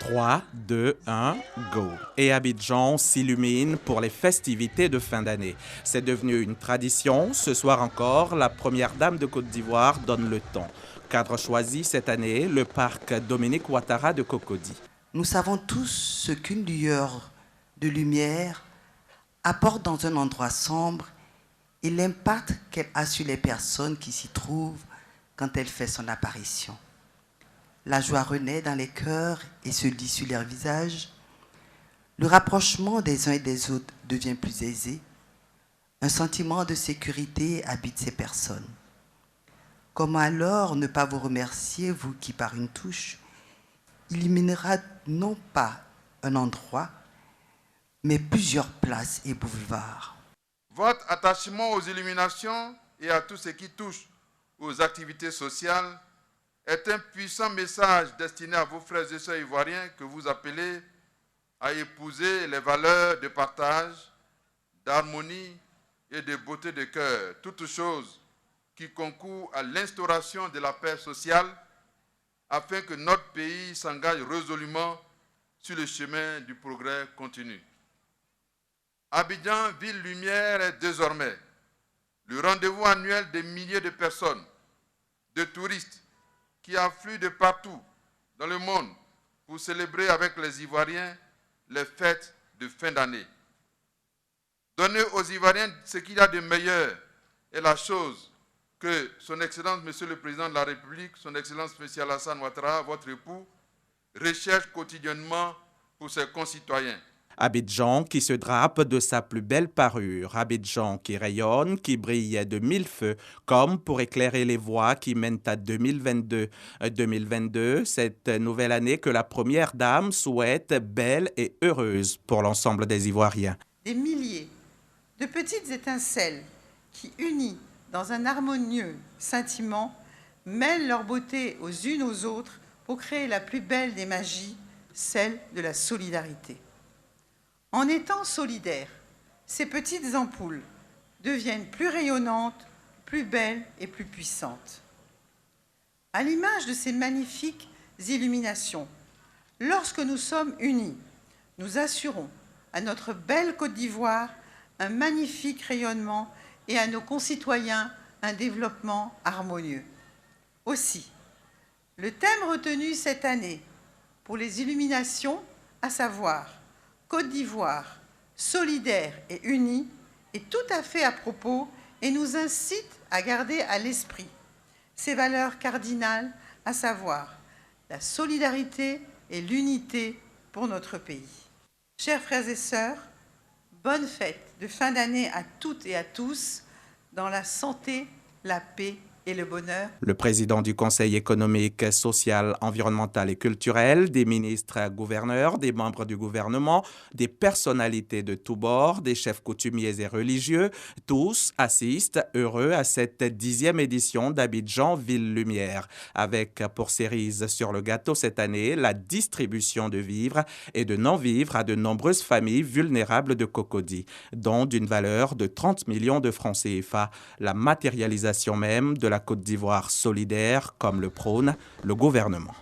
3, 2, 1, go. Et Abidjan s'illumine pour les festivités de fin d'année. C'est devenu une tradition. Ce soir encore, la première dame de Côte d'Ivoire donne le ton. Cadre choisi cette année, le parc Dominique Ouattara de Cocody. Nous savons tous ce qu'une lueur de lumière apporte dans un endroit sombre et l'impact qu'elle a sur les personnes qui s'y trouvent quand elle fait son apparition. La joie renaît dans les cœurs et se lit sur leurs visages. Le rapprochement des uns et des autres devient plus aisé. Un sentiment de sécurité habite ces personnes. Comment alors ne pas vous remercier, vous qui par une touche illuminera non pas un endroit, mais plusieurs places et boulevards. Votre attachement aux illuminations et à tout ce qui touche aux activités sociales est un puissant message destiné à vos frères et sœurs ivoiriens que vous appelez à épouser les valeurs de partage, d'harmonie et de beauté de cœur, toutes choses qui concourent à l'instauration de la paix sociale afin que notre pays s'engage résolument sur le chemin du progrès continu. Abidjan, ville lumière, est désormais le rendez-vous annuel des milliers de personnes, de touristes qui affluent de partout dans le monde pour célébrer avec les Ivoiriens les fêtes de fin d'année. Donner aux Ivoiriens ce qu'il y a de meilleur est la chose que son Excellence, Monsieur le Président de la République, son Excellence, Monsieur Alassane Ouattara, votre époux, recherche quotidiennement pour ses concitoyens. Abidjan qui se drape de sa plus belle parure. Abidjan qui rayonne, qui brille de mille feux, comme pour éclairer les voies qui mènent à 2022. 2022, cette nouvelle année que la première dame souhaite belle et heureuse pour l'ensemble des Ivoiriens. Des milliers de petites étincelles qui, unies dans un harmonieux scintillement, mêlent leur beauté aux unes aux autres pour créer la plus belle des magies, celle de la solidarité. En étant solidaires, ces petites ampoules deviennent plus rayonnantes, plus belles et plus puissantes. À l'image de ces magnifiques illuminations, lorsque nous sommes unis, nous assurons à notre belle Côte d'Ivoire un magnifique rayonnement et à nos concitoyens un développement harmonieux. Aussi, le thème retenu cette année pour les illuminations, à savoir Côte d'Ivoire, solidaire et unie, est tout à fait à propos et nous incite à garder à l'esprit ces valeurs cardinales, à savoir la solidarité et l'unité pour notre pays. Chers frères et sœurs, bonne fête de fin d'année à toutes et à tous, dans la santé, la paix et le bonheur. Le président du Conseil économique, social, environnemental et culturel, des ministres gouverneurs, des membres du gouvernement, des personnalités de tous bords, des chefs coutumiers et religieux, tous assistent heureux à cette 10e édition d'Abidjan Ville Lumière, avec pour cerise sur le gâteau cette année la distribution de vivres et de non-vivres à de nombreuses familles vulnérables de Cocody, dont d'une valeur de 30 millions de francs CFA, la matérialisation même de la Côte d'Ivoire solidaire comme le prône le gouvernement.